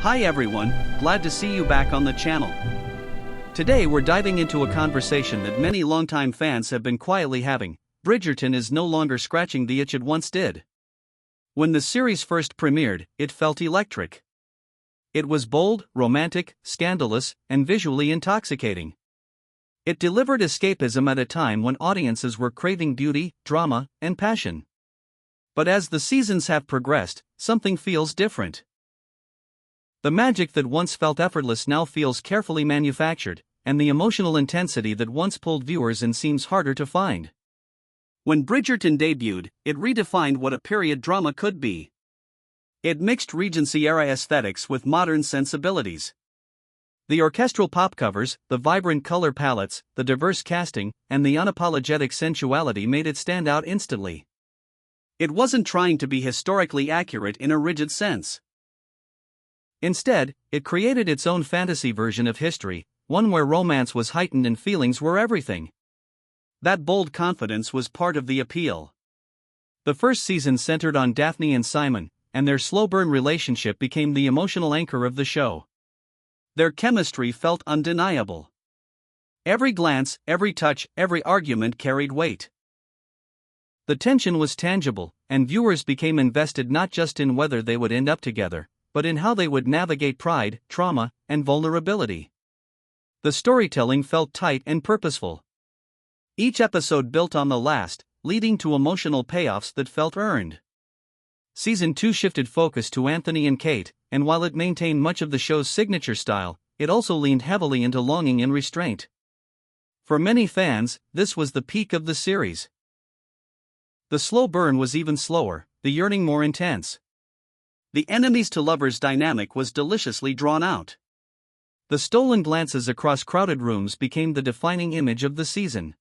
Hi everyone, glad to see you back on the channel. Today we're diving into a conversation that many longtime fans have been quietly having. Bridgerton is no longer scratching the itch it once did. When the series first premiered, it felt electric. It was bold, romantic, scandalous, and visually intoxicating. It delivered escapism at a time when audiences were craving beauty, drama, and passion. But as the seasons have progressed, something feels different. The magic that once felt effortless now feels carefully manufactured, and the emotional intensity that once pulled viewers in seems harder to find. When Bridgerton debuted, it redefined what a period drama could be. It mixed Regency-era aesthetics with modern sensibilities. The orchestral pop covers, the vibrant color palettes, the diverse casting, and the unapologetic sensuality made it stand out instantly. It wasn't trying to be historically accurate in a rigid sense. Instead, it created its own fantasy version of history, one where romance was heightened and feelings were everything. That bold confidence was part of the appeal. The first season centered on Daphne and Simon, and their slow-burn relationship became the emotional anchor of the show. Their chemistry felt undeniable. Every glance, every touch, every argument carried weight. The tension was tangible, and viewers became invested not just in whether they would end up together, but in how they would navigate pride, trauma, and vulnerability. The storytelling felt tight and purposeful. Each episode built on the last, leading to emotional payoffs that felt earned. Season 2 shifted focus to Anthony and Kate, and while it maintained much of the show's signature style, it also leaned heavily into longing and restraint. For many fans, this was the peak of the series. The slow burn was even slower, the yearning more intense. The enemies-to-lovers dynamic was deliciously drawn out. The stolen glances across crowded rooms became the defining image of the season.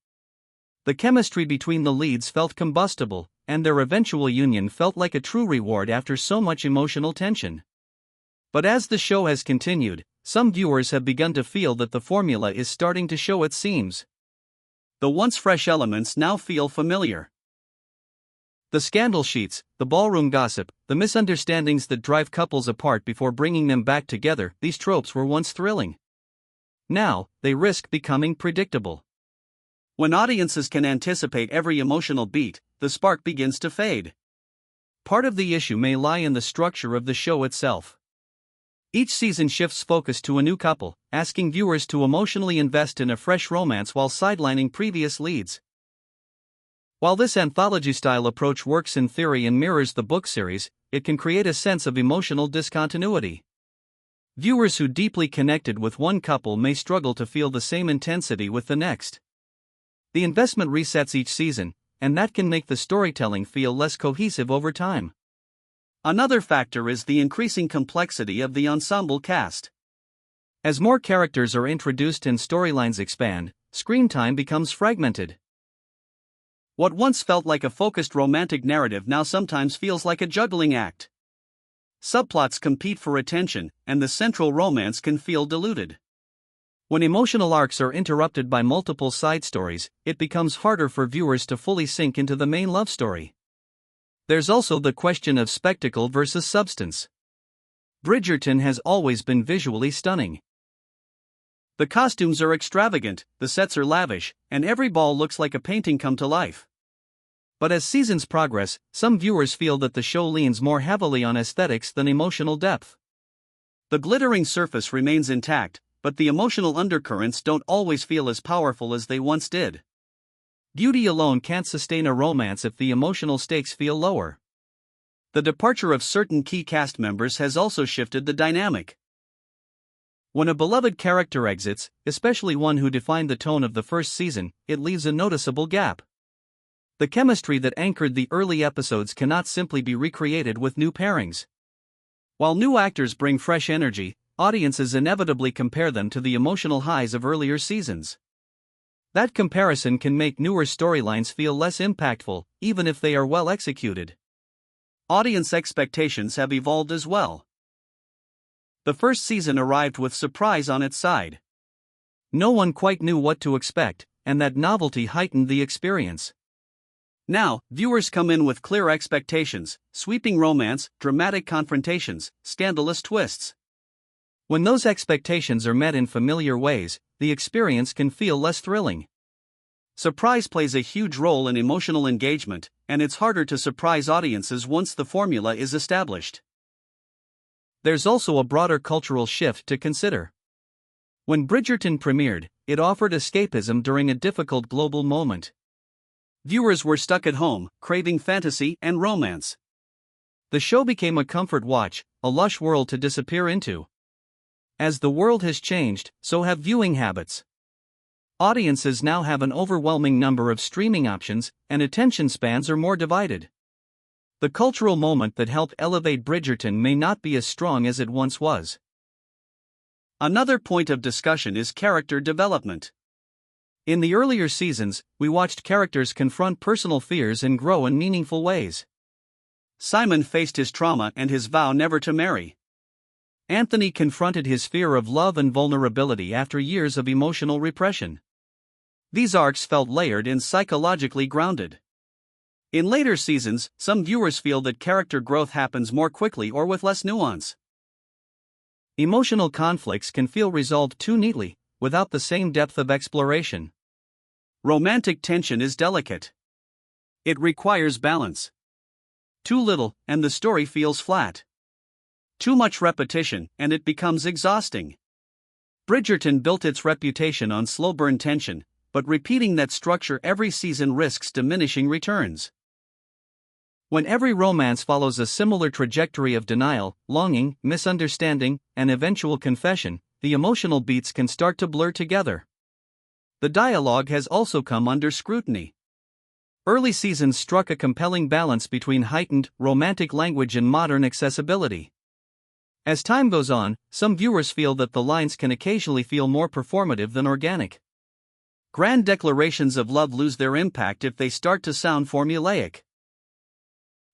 The chemistry between the leads felt combustible, and their eventual union felt like a true reward after so much emotional tension. But as the show has continued, some viewers have begun to feel that the formula is starting to show its seams. The once fresh elements now feel familiar. The scandal sheets, the ballroom gossip, the misunderstandings that drive couples apart before bringing them back together, these tropes were once thrilling. Now, they risk becoming predictable. When audiences can anticipate every emotional beat, the spark begins to fade. Part of the issue may lie in the structure of the show itself. Each season shifts focus to a new couple, asking viewers to emotionally invest in a fresh romance while sidelining previous leads. While this anthology-style approach works in theory and mirrors the book series, it can create a sense of emotional discontinuity. Viewers who deeply connected with one couple may struggle to feel the same intensity with the next. The investment resets each season, and that can make the storytelling feel less cohesive over time. Another factor is the increasing complexity of the ensemble cast. As more characters are introduced and storylines expand, screen time becomes fragmented. What once felt like a focused romantic narrative now sometimes feels like a juggling act. Subplots compete for attention, and the central romance can feel diluted. When emotional arcs are interrupted by multiple side stories, it becomes harder for viewers to fully sink into the main love story. There's also the question of spectacle versus substance. Bridgerton has always been visually stunning. The costumes are extravagant, the sets are lavish, and every ball looks like a painting come to life. But as seasons progress, some viewers feel that the show leans more heavily on aesthetics than emotional depth. The glittering surface remains intact, but the emotional undercurrents don't always feel as powerful as they once did. Beauty alone can't sustain a romance if the emotional stakes feel lower. The departure of certain key cast members has also shifted the dynamic. When a beloved character exits, especially one who defined the tone of the first season, it leaves a noticeable gap. The chemistry that anchored the early episodes cannot simply be recreated with new pairings. While new actors bring fresh energy, audiences inevitably compare them to the emotional highs of earlier seasons. That comparison can make newer storylines feel less impactful, even if they are well executed. Audience expectations have evolved as well. The first season arrived with surprise on its side. No one quite knew what to expect, and that novelty heightened the experience. Now, viewers come in with clear expectations: sweeping romance, dramatic confrontations, scandalous twists. When those expectations are met in familiar ways, the experience can feel less thrilling. Surprise plays a huge role in emotional engagement, and it's harder to surprise audiences once the formula is established. There's also a broader cultural shift to consider. When Bridgerton premiered, it offered escapism during a difficult global moment. Viewers were stuck at home, craving fantasy and romance. The show became a comfort watch, a lush world to disappear into. As the world has changed, so have viewing habits. Audiences now have an overwhelming number of streaming options, and attention spans are more divided. The cultural moment that helped elevate Bridgerton may not be as strong as it once was. Another point of discussion is character development. In the earlier seasons, we watched characters confront personal fears and grow in meaningful ways. Simon faced his trauma and his vow never to marry. Anthony confronted his fear of love and vulnerability after years of emotional repression. These arcs felt layered and psychologically grounded. In later seasons, some viewers feel that character growth happens more quickly or with less nuance. Emotional conflicts can feel resolved too neatly, without the same depth of exploration. Romantic tension is delicate. It requires balance. Too little, and the story feels flat. Too much repetition, and it becomes exhausting. Bridgerton built its reputation on slow burn tension, but repeating that structure every season risks diminishing returns. When every romance follows a similar trajectory of denial, longing, misunderstanding, and eventual confession, the emotional beats can start to blur together. The dialogue has also come under scrutiny. Early seasons struck a compelling balance between heightened, romantic language and modern accessibility. As time goes on, some viewers feel that the lines can occasionally feel more performative than organic. Grand declarations of love lose their impact if they start to sound formulaic.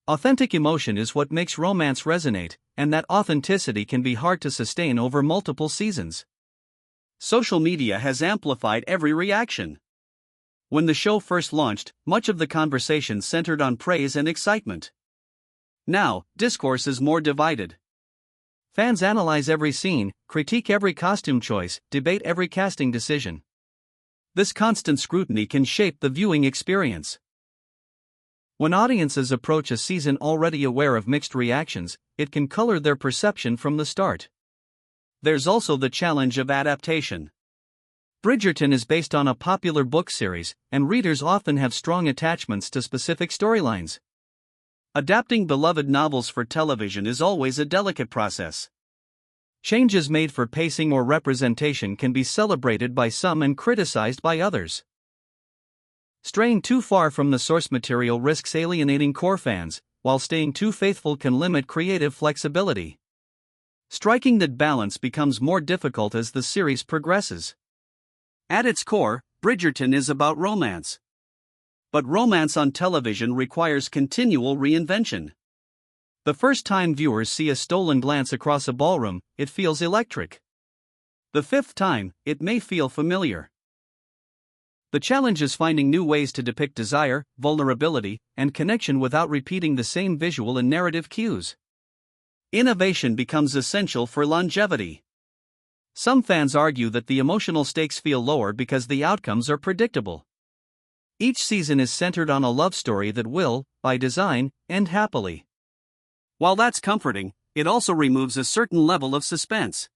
Authentic emotion is what makes romance resonate, and that authenticity can be hard to sustain over multiple seasons. Social media has amplified every reaction. When the show first launched, much of the conversation centered on praise and excitement. Now, discourse is more divided. Fans analyze every scene, critique every costume choice, debate every casting decision. This constant scrutiny can shape the viewing experience. When audiences approach a season already aware of mixed reactions, it can color their perception from the start. There's also the challenge of adaptation. Bridgerton is based on a popular book series, and readers often have strong attachments to specific storylines. Adapting beloved novels for television is always a delicate process. Changes made for pacing or representation can be celebrated by some and criticized by others. Straying too far from the source material risks alienating core fans, while staying too faithful can limit creative flexibility. Striking that balance becomes more difficult as the series progresses. At its core, Bridgerton is about romance. But romance on television requires continual reinvention. The first time viewers see a stolen glance across a ballroom, it feels electric. The fifth time, it may feel familiar. The challenge is finding new ways to depict desire, vulnerability, and connection without repeating the same visual and narrative cues. Innovation becomes essential for longevity. Some fans argue that the emotional stakes feel lower because the outcomes are predictable. Each season is centered on a love story that will, by design, end happily. While that's comforting, it also removes a certain level of suspense.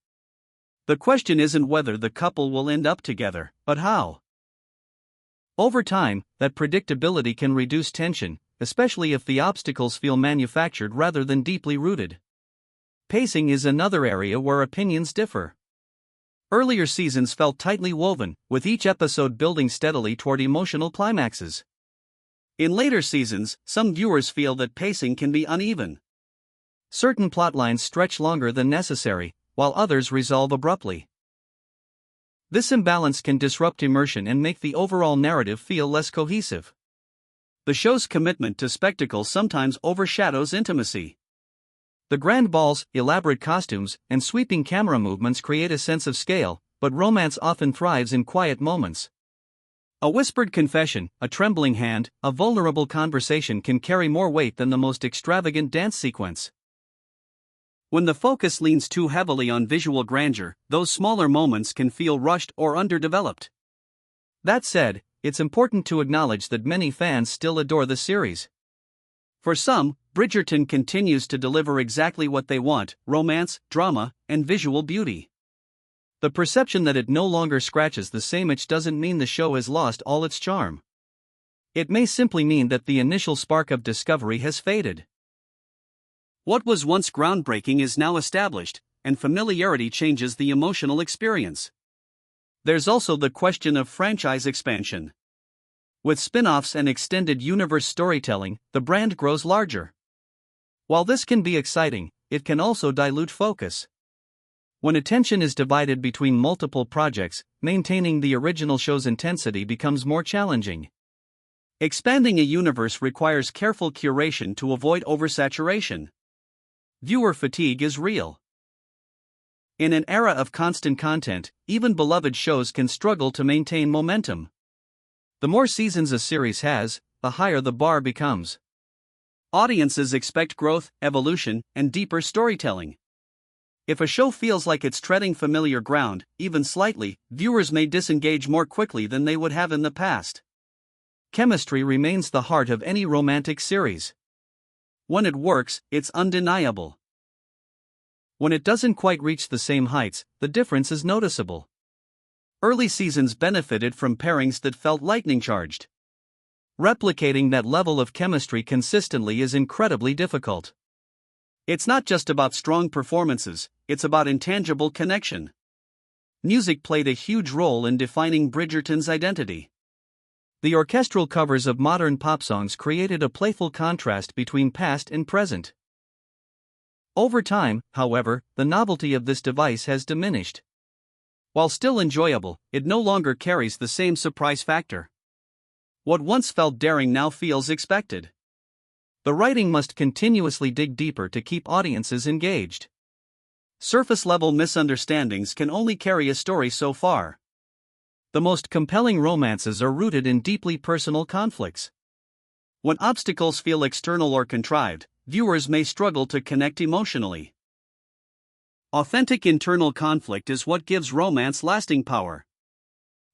The question isn't whether the couple will end up together, but how. Over time, that predictability can reduce tension, especially if the obstacles feel manufactured rather than deeply rooted. Pacing is another area where opinions differ. Earlier seasons felt tightly woven, with each episode building steadily toward emotional climaxes. In later seasons, some viewers feel that pacing can be uneven. Certain plotlines stretch longer than necessary, while others resolve abruptly. This imbalance can disrupt immersion and make the overall narrative feel less cohesive. The show's commitment to spectacle sometimes overshadows intimacy. The grand balls, elaborate costumes, and sweeping camera movements create a sense of scale, but romance often thrives in quiet moments. A whispered confession, a trembling hand, a vulnerable conversation can carry more weight than the most extravagant dance sequence. When the focus leans too heavily on visual grandeur, those smaller moments can feel rushed or underdeveloped. That said, it's important to acknowledge that many fans still adore the series. For some, Bridgerton continues to deliver exactly what they want: romance, drama, and visual beauty. The perception that it no longer scratches the same itch doesn't mean the show has lost all its charm. It may simply mean that the initial spark of discovery has faded. What was once groundbreaking is now established, and familiarity changes the emotional experience. There's also the question of franchise expansion. With spin-offs and extended universe storytelling, the brand grows larger. While this can be exciting, it can also dilute focus. When attention is divided between multiple projects, maintaining the original show's intensity becomes more challenging. Expanding a universe requires careful curation to avoid oversaturation. Viewer fatigue is real. In an era of constant content, even beloved shows can struggle to maintain momentum. The more seasons a series has, the higher the bar becomes. Audiences expect growth, evolution, and deeper storytelling. If a show feels like it's treading familiar ground, even slightly, viewers may disengage more quickly than they would have in the past. Chemistry remains the heart of any romantic series. When it works, it's undeniable. When it doesn't quite reach the same heights, the difference is noticeable. Early seasons benefited from pairings that felt lightning-charged. Replicating that level of chemistry consistently is incredibly difficult. It's not just about strong performances, it's about intangible connection. Music played a huge role in defining Bridgerton's identity. The orchestral covers of modern pop songs created a playful contrast between past and present. Over time, however, the novelty of this device has diminished. While still enjoyable, it no longer carries the same surprise factor. What once felt daring now feels expected. The writing must continuously dig deeper to keep audiences engaged. Surface-level misunderstandings can only carry a story so far. The most compelling romances are rooted in deeply personal conflicts. When obstacles feel external or contrived, viewers may struggle to connect emotionally. Authentic internal conflict is what gives romance lasting power.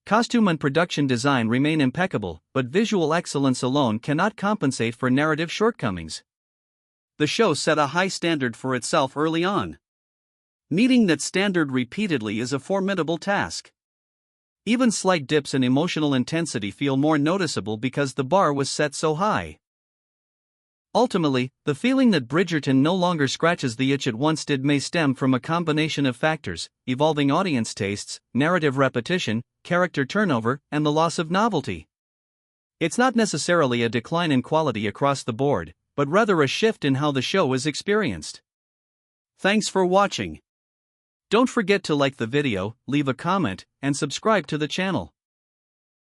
Costume and production design remain impeccable, but visual excellence alone cannot compensate for narrative shortcomings. The show set a high standard for itself early on. Meeting that standard repeatedly is a formidable task. Even slight dips in emotional intensity feel more noticeable because the bar was set so high. Ultimately, the feeling that Bridgerton no longer scratches the itch it once did may stem from a combination of factors: evolving audience tastes, narrative repetition, character turnover, and the loss of novelty. It's not necessarily a decline in quality across the board, but rather a shift in how the show is experienced. Thanks for watching. Don't forget to like the video, leave a comment, and subscribe to the channel.